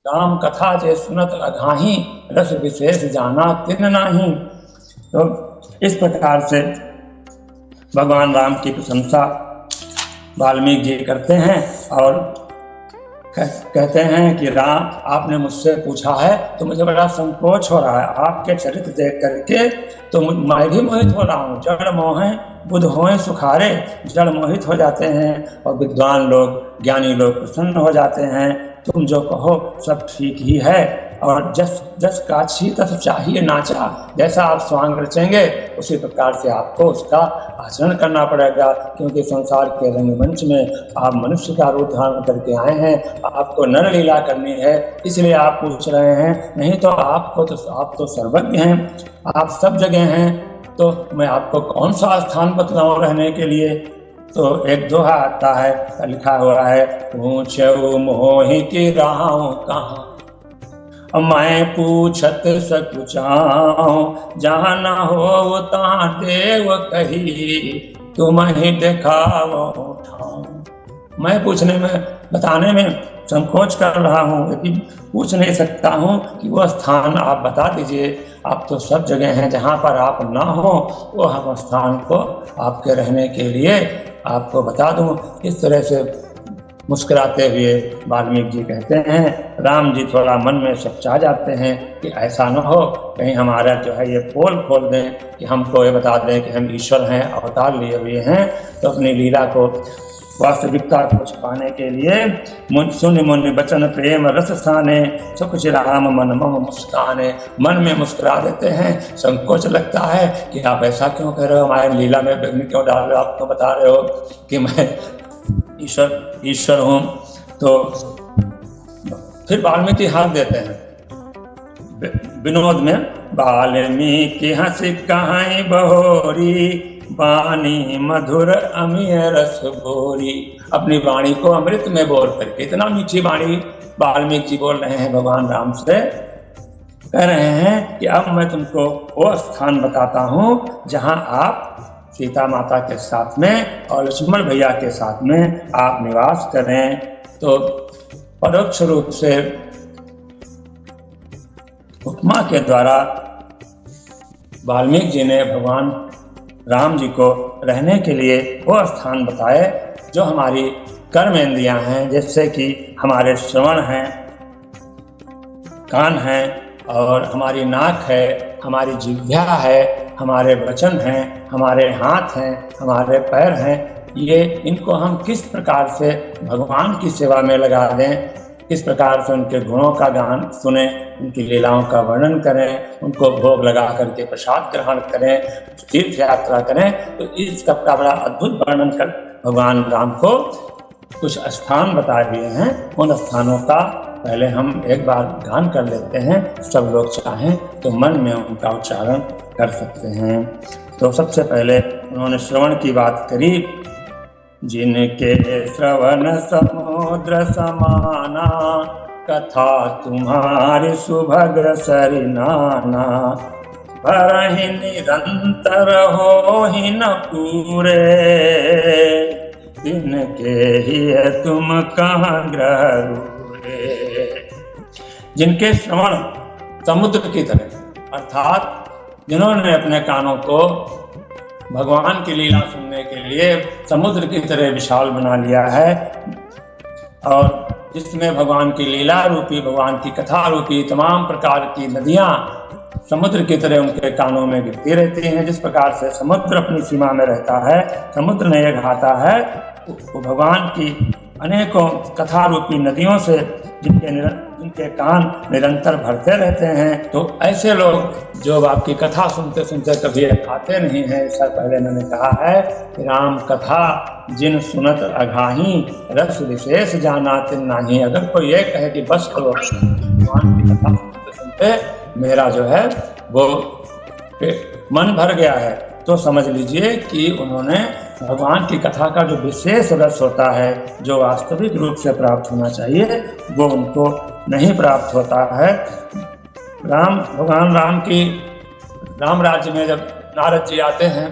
राम कथा जे सुनत अघाही, रस विशेष जाना तिन नाही। तो इस प्रकार से भगवान राम की प्रशंसा वाल्मीकि जी करते हैं और कहते हैं कि राम, आपने मुझसे पूछा है तो मुझे बड़ा संकोच हो रहा है। आपके चरित्र देख करके तो मैं भी मोहित हो रहा हूँ। जड़ मोहे बुध होए सुखारे, जड़ मोहित हो जाते हैं और विद्वान लोग, ज्ञानी लोग प्रसन्न हो जाते हैं। तुम जो कहो सब ठीक ही है, और जस जस काछी तस चाहिए नाचा। जैसा आप स्वांग रचेंगे उसी प्रकार से आपको उसका आचरण करना पड़ेगा, क्योंकि संसार के रंगमंच में आप मनुष्य का रूप धारण करके आए हैं। आपको नर लीला करनी है, इसलिए आप पूछ रहे हैं। नहीं तो आप तो सर्वज्ञ हैं, आप सब जगह हैं, तो मैं आपको कौन सा स्थान बतलाऊं रहने के लिए। तो एक दोहा आता है, लिखा हुआ है, पूछो मोहि की राहों कहाँ, मैं पूछत सकुचाऊं। जहाँ न हो तहाँ देव कही, तुम ही दिखाओ ठाऊं। मैं पूछने में, बताने में संकोच कर रहा हूँ, लेकिन पूछ नहीं सकता हूँ कि वह स्थान आप बता दीजिए। आप तो सब जगह हैं, जहाँ पर आप ना हो वो हम स्थान को आपके रहने के लिए आपको बता दूँ। इस तरह से मुस्कुराते हुए वाल्मीकि जी कहते हैं। राम जी थोड़ा मन में सच्चा जाते हैं कि ऐसा न हो कहीं हमारा जो है ये पोल खोल दें, कि हमको ये बता दें कि हम ईश्वर हैं, अवतार लिए हुए हैं। तो अपनी लीला को, वास्तविकता को छिपाने के लिए सुन मुनि बचन प्रेम रस स्थाने, सुख चिराम मन मम मुस्काने। मन में मुस्कुरा देते हैं, संकोच लगता है कि आप ऐसा क्यों कह रहे हो, हमारे लीला में विघ्न क्यों डाल रहे हो, आप तो बता रहे हो कि मैं ईश्वर हूँ। तो फिर वाल्मीकि हाथ देते हैं विनोद में, वाल्मीकि हंसी कहाई बहोरी, वाणी मधुर अमीय रस भोरी। अपनी वाणी को अमृत में बोल करके, इतना मीठी वाणी वाल्मीकि जी बोल रहे हैं भगवान राम से, कह रहे हैं कि अब मैं तुमको वो स्थान बताता हूँ जहाँ आप सीता माता के साथ में और लक्ष्मण भैया के साथ में आप निवास करें। तो परोक्ष रूप से उपमा के द्वारा वाल्मीकि जी ने भगवान राम जी को रहने के लिए वो स्थान बताए जो हमारी कर्मेंद्रियां हैं, जैसे कि हमारे श्रवण हैं, कान हैं, और हमारी नाक है, हमारी जिह्वा है, हमारे वचन हैं, हमारे हाथ हैं, हमारे पैर हैं। ये इनको हम किस प्रकार से भगवान की सेवा में लगा दें, किस प्रकार से उनके गुणों का गान सुने, उनकी लीलाओं का वर्णन करें, उनको भोग लगा करके प्रसाद ग्रहण करें, तीर्थ यात्रा करें। तो इस सब का बड़ा अद्भुत वर्णन कर भगवान राम को कुछ स्थान बताए हुए हैं। उन स्थानों का पहले हम एक बार गान कर लेते हैं, सब लोग चाहें तो मन में उनका उच्चारण कर सकते हैं। तो सबसे पहले उन्होंने श्रवण की बात करी, जिनके श्रवण समुद्र समाना, कथा तुम्हारी सुभद्र सरिनाना, भरहि निरंतर हो ही न पूरे, जिनके ही तुम कहाँ ग्रह। जिनके श्रवण समुद्र की तरह, अर्थात जिन्होंने अपने कानों को भगवान की लीला सुनने के लिए समुद्र की तरह विशाल बना लिया है, और जिसमें भगवान की लीला रूपी, भगवान की कथा रूपी तमाम प्रकार की नदियां समुद्र की तरह उनके कानों में गिरती रहती हैं। जिस प्रकार से समुद्र अपनी सीमा में रहता है, समुद्र में एक आता है, वो भगवान की अनेकों कथा रूपी नदियों से जिनके कान निरंतर भरते रहते हैं। तो ऐसे लोग जो आपकी कथा सुनते सुनते कभी खाते नहीं हैं, इससे पहले मैंने कहा है कि राम कथा जिन सुनत अघाही, रस विशेष जाना तिन नाही। अगर कोई ये कहे कि बस करो, भगवान की कथा सुनते सुनते मेरा जो है वो मन भर गया है, तो समझ लीजिए कि उन्होंने भगवान की कथा का जो विशेष रस होता है, जो वास्तविक रूप से प्राप्त होना चाहिए, वो उनको नहीं प्राप्त होता है। भगवान राम की राम राज्य में जब नारद जी आते हैं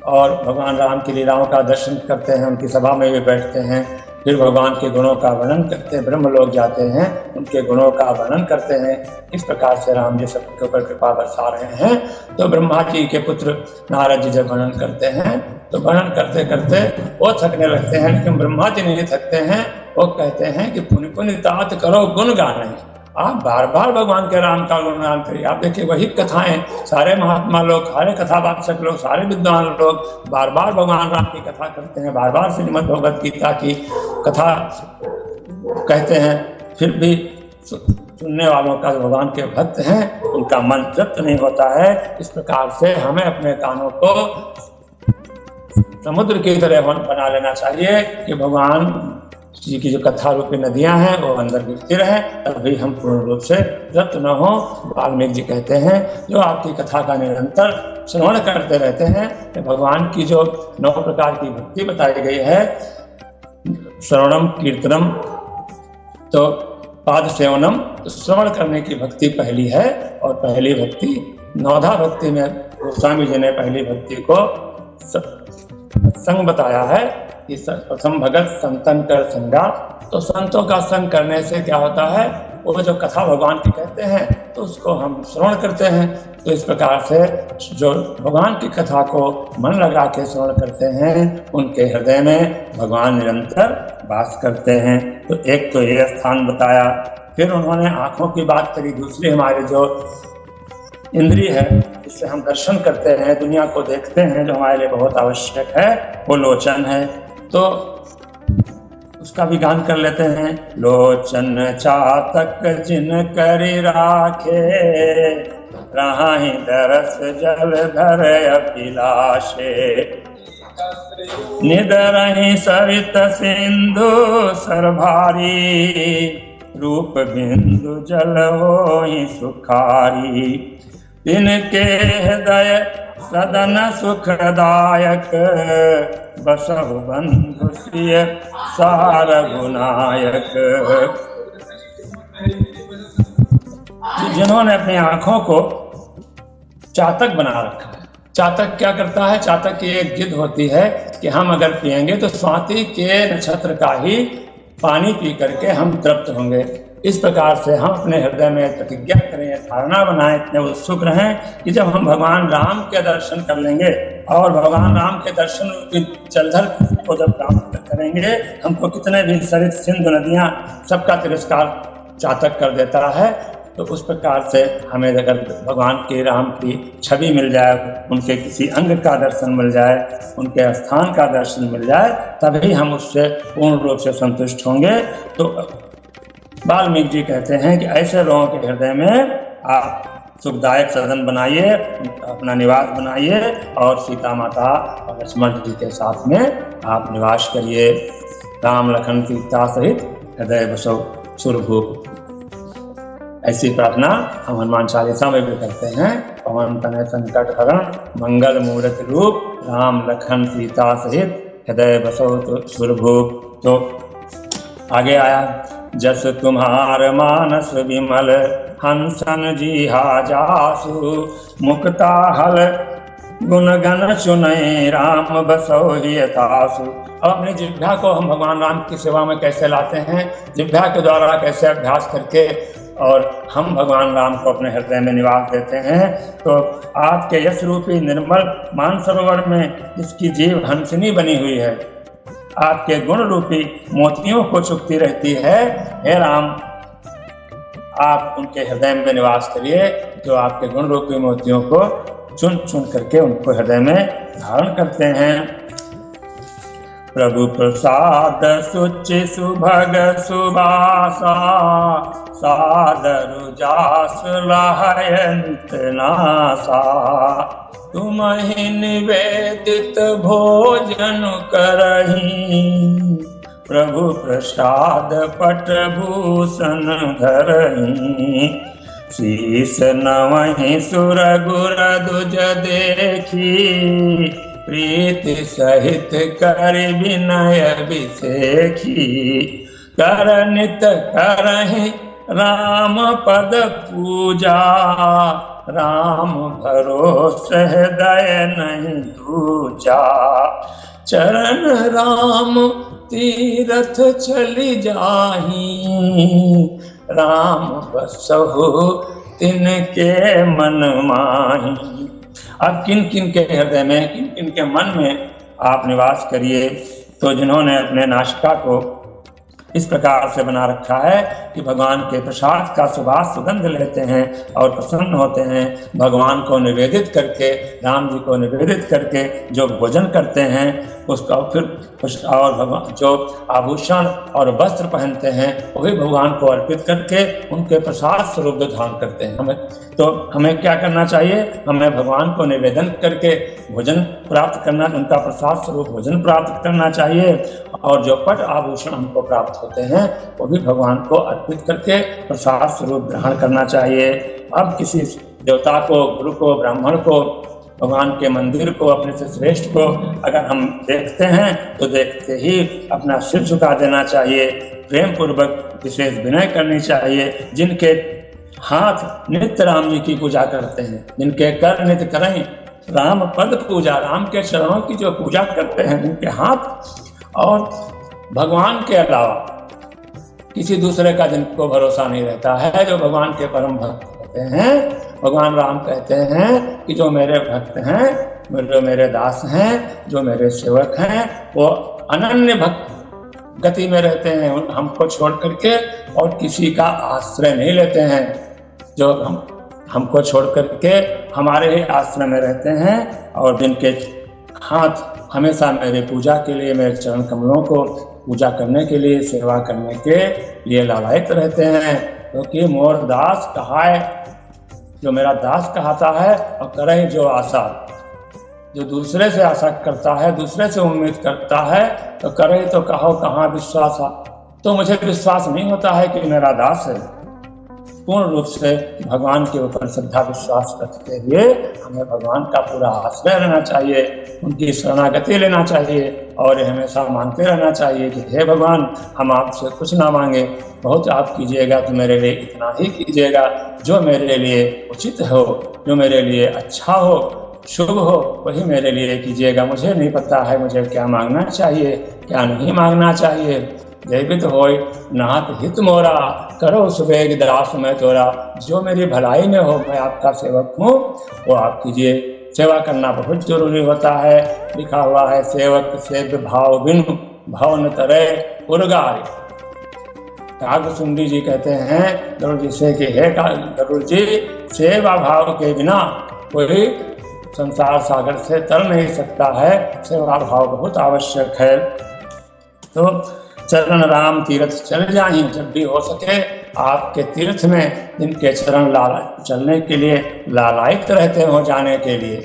और भगवान राम की लीलाओं का दर्शन करते हैं, उनकी सभा में भी बैठते हैं, फिर भगवान के गुणों का वर्णन करते हैं, ब्रह्म लोग जाते हैं, उनके गुणों का वर्णन करते हैं। इस प्रकार से राम जी सबके ऊपर कृपा बरसा रहे हैं। तो ब्रह्मा जी के पुत्र नारद जी जब वर्णन करते हैं तो वर्णन करते करते वो थकने लगते हैं, लेकिन ब्रह्मा जी नहीं थकते हैं। वो कहते हैं कि पुण्य पुण्य तात करो गुण गाने। आप बार बार भगवान के राम का गुणगान करिए। आप देखिए वही कथाएं, सारे महात्मा लोग, सारे कथावाचक लोग, सारे विद्वान लोग बार बार भगवान राम की कथा करते हैं, बार बार श्रीमद् भगवद गीता की कथा कहते हैं, फिर भी सुनने वालों का भगवान के भक्त हैं उनका मन तृप्त नहीं होता है। इस प्रकार से हमें अपने कानों को समुद्र की तरह बना लेना चाहिए कि भगवान जी की जो कथा रूपी नदियां हैं वो अंदर गिरती रहे, तभी हम पूर्ण रूप से तृप्त न हो। वाल्मीकि जी कहते हैं जो आपकी कथा का निरंतर श्रवण करते रहते हैं, तो भगवान की जो 9 प्रकार की भक्ति बताई गई है, श्रवणम कीर्तनम तो पाद सेवनम, तो श्रवण करने की भक्ति पहली है। और पहली भक्ति 9धा भक्ति में गोस्वामी जी ने पहली भक्ति को संग बताया है कि प्रथम भगत संतन कर संगा। तो संतों का संग करने से क्या होता है, वो जो कथा भगवान की कहते हैं तो उसको हम श्रवण करते हैं। तो इस प्रकार से जो भगवान की कथा को मन लगा के श्रवण करते हैं उनके हृदय में भगवान निरंतर वास करते हैं। तो एक तो ये स्थान बताया। फिर उन्होंने आँखों की बात करी। दूसरी हमारी जो इंद्रिय है जिससे हम दर्शन करते हैं, दुनिया को देखते हैं, जो हमारे लिए बहुत आवश्यक है, वो लोचन है। तो उसका भी गान कर लेते हैं। लोचन चातक जिन करि राखे, राहि दरस जल धर अभिलाषे। निदरहि सरित सिंधु सरभारी, रूप बिंदु जल होहि सुखारी। तिनके हृदय सदन सुखदायक, बसहु बंधु सिय सार गुनायक। जिन्होंने अपनी आंखों को चातक बना रखा है। चातक क्या करता है, चातक की एक जिद होती है कि हम अगर पिएंगे तो स्वाति के नक्षत्र का ही पानी पी करके हम तृप्त होंगे। इस प्रकार से हम अपने हृदय में प्रतिज्ञा करें, धारणा बनाएं, इतने उत्सुक रहें कि जब हम भगवान राम के दर्शन कर लेंगे और भगवान राम के दर्शन की जलधर को जब प्राप्त करेंगे, हमको कितने भी सरित सिंधु नदियां सबका तिरस्कार चातक कर देता है। तो उस प्रकार से हमें अगर भगवान के राम की छवि मिल जाए, उनके किसी अंग का दर्शन मिल जाए, उनके स्थान का दर्शन मिल जाए, तभी हम उससे पूर्ण रूप से संतुष्ट होंगे। तो वाल्मीकि जी कहते हैं कि ऐसे लोगों के हृदय में आप सुखदायक सदन बनाइए, अपना निवास बनाइए और सीता माता और लक्ष्मण जी के साथ में आप निवास करिए। राम लखन सीता सहित हृदय बसो सुरभूप। ऐसी प्रार्थना हम हनुमान चालीसा में भी करते हैं। पवन तनय संकट हरण, मंगल मूर्ति रूप, राम लखन सीता सहित हृदय बसो सुरभूप। तो आगे आया, जस तुम्हार मानस विमल, हंसन जीहा जासु। मुक्ता हल गुण गण चुनय, राम बसो हियतासु। अब अपनी जिह्वा को हम भगवान राम की सेवा में कैसे लाते हैं, जिह्वा के द्वारा कैसे अभ्यास करके और हम भगवान राम को अपने हृदय में निवास देते हैं। तो आपके यश रूपी निर्मल मानसरोवर में जिसकी जीव हंसनी बनी हुई है, आपके गुण रूपी मोतियों को चुगती रहती है, हे राम आप उनके हृदय में निवास करिए, जो आपके गुण रूपी मोतियों को चुन चुन करके उनको हृदय में धारण करते हैं। प्रभु प्रसाद सुचि सुभग सुबासा, सादर जास लहयंत नासा। तुम ही निवेदित भोजन करही, प्रभु प्रसाद पट भूषण धरही। शीस नवहि सुर गुर दुज देखी, प्रीति सहित कर विनय बिसेखी। कर नित करहि राम पद पूजा, राम भरोसे हृदय नहीं दूजा। चरण राम तीरथ चली जाही, राम बसहु तिनके मन माही। अब किन किन के हृदय में, किन किन के मन में आप निवास करिए। तो जिन्होंने अपने नासिका को इस प्रकार से बना रखा है कि भगवान के प्रसाद का सुवास सुगंध लेते हैं और प्रसन्न होते हैं, भगवान को निवेदित करके, राम जी को निवेदित करके जो भोजन करते हैं उसका फिर और भगवान जो आभूषण और वस्त्र पहनते हैं वही भगवान को अर्पित करके उनके प्रसाद स्वरूप धारण करते हैं। हमें क्या करना चाहिए? हमें भगवान को निवेदन करके भोजन प्राप्त करना, उनका प्रसाद स्वरूप भोजन प्राप्त करना चाहिए और जो पट आभूषण हमको प्राप्त होते हैं वो भी भगवान को अर्पित करके प्रसाद स्वरूप ग्रहण करना चाहिए। अब किसी देवता को, गुरु को, ब्राह्मण को, भगवान के मंदिर को, अपने से श्रेष्ठ को अगर हम देखते हैं तो देखते ही अपना सिर झुका देना चाहिए, प्रेम पूर्वक विशेष विनय करनी चाहिए। जिनके हाथ नित्य राम जी की पूजा करते हैं, जिनके कर नित्य करें राम पद पूजा, राम के चरणों की जो पूजा करते हैं, जिनके हाथ और भगवान के अलावा किसी दूसरे का जिनको भरोसा नहीं रहता है, जो भगवान के परम भक्त होते हैं, भगवान राम कहते हैं कि जो मेरे भक्त हैं, जो मेरे दास हैं, जो मेरे सेवक हैं, वो अनन्य भक्त गति में रहते हैं, हमको छोड़ करके और किसी का आश्रय नहीं लेते हैं। जो हमको छोड़ करके हमारे ही आश्रय में रहते हैं और जिनके हाथ हमेशा मेरे पूजा के लिए, मेरे चरण कमलों को पूजा करने के लिए, सेवा करने के लिए लालायित रहते हैं। क्योंकि मोर दास कहाए, जो मेरा दास कहाता है, और करे जो आशा, जो दूसरे से आशा करता है, दूसरे से उम्मीद करता है, तो करे तो कहो कहाँ विश्वास है। तो मुझे विश्वास नहीं होता है कि मेरा दास है। पूर्ण रूप से भगवान के ऊपर श्रद्धा विश्वास रखते हुए हमें भगवान का पूरा आश्रय रहना चाहिए, उनकी शरणागति लेना चाहिए और हमेशा मांगते रहना चाहिए कि हे भगवान, हम आपसे कुछ ना मांगे, बहुत आप कीजिएगा तो मेरे लिए इतना ही कीजिएगा जो मेरे लिए उचित हो, जो मेरे लिए अच्छा हो, शुभ हो, वही मेरे लिए कीजिएगा। मुझे नहीं पता है मुझे क्या मांगना चाहिए, क्या नहीं मांगना चाहिए। दैवित होय नाथ हित मोरा, करो सुबेग दास मैं तोरा। जो मेरी भलाई में हो, मैं आपका सेवक हूँ, वो आप कीजिए। सेवा करना बहुत जरूरी होता है। लिखा हुआ है, सेवक सेव्य भाव बिन भाव न तरे उर्गार। कागसुंडी जी कहते हैं गरुड़ जी से कि हे गरुड़ जी, सेवा भाव के बिना कोई संसार सागर से तर नहीं सकता है। सेवा भाव बहुत आवश्यक है। तो चरण राम तीर्थ चल जाही, जब भी हो सके आपके तीर्थ में जिनके चरण चलने के लिए लालायित रहते हो जाने के लिए,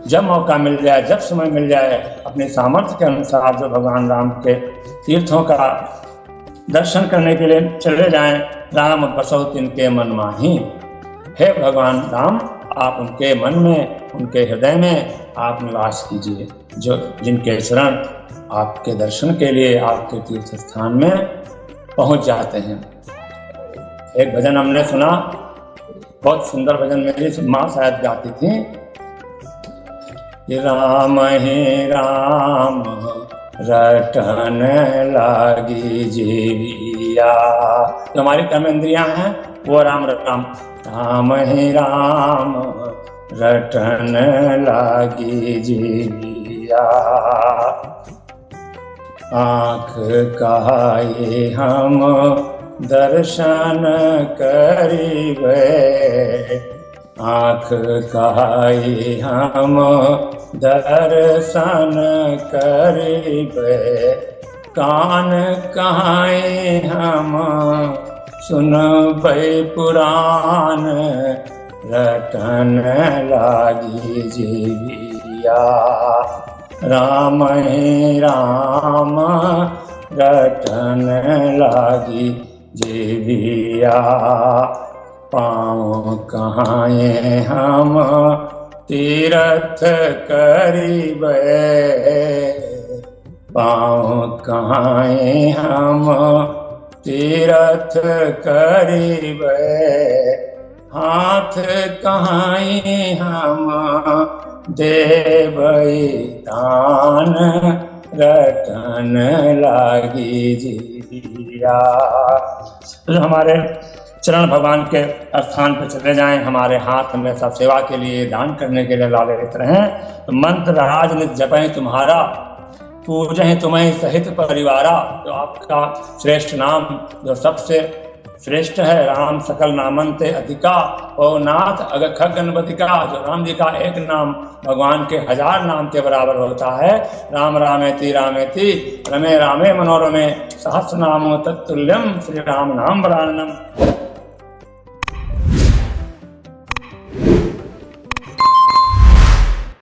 जब मौका मिल जाए, जब समय मिल जाए, अपने सामर्थ्य के अनुसार जो भगवान राम के तीर्थों का दर्शन करने के लिए चले जाएं। राम बसहु तिनके मन माही। हे भगवान राम, आप उनके मन में, उनके हृदय में आप निवास कीजिए, जो जिनके शरण आपके दर्शन के लिए आपके तीर्थ स्थान में पहुंच जाते हैं। एक भजन हमने सुना, बहुत सुंदर भजन, मेरी माँ शायद गाती थी, राम ही राम रटन लागी जीविया। जो हमारी कर्म इंद्रियां हैं वो राम राम राम ही राम रटन लागी जीविया। आँख कहाए हम दर्शन करिबे, आँख कहाए हम दर्शन करिबे, कान कहाए हम सुनबै पुराण, रटन लागी जीविया। राम ही राम रटन लागी जीविया। पाँव कहाए हम तीरथ करिबे, पाँव कहाए हम तीरथ करिबे, हाथ कहाए हम देबै दान, रटन लागी जिया। तो हमारे चरण भगवान के स्थान पर चले जाएं, हमारे हाथ हमेशा सेवा के लिए, दान करने के लिए लालित रहें। तो मंत्र राज नित जपें तुम्हारा, पूजें तुम्हें सहित परिवारा। तो आपका श्रेष्ठ नाम जो सबसे श्रेष्ठ है, राम सकल नामंते अधिका, ओ नाथ अगख गणपतिका। जो राम जी का एक नाम भगवान के 1000 नाम के बराबर होता है। राम रामेति रामेति रमे रामे मनोरमे, सहस्रनाम तत्तुल्यम श्री राम नाम वराननम।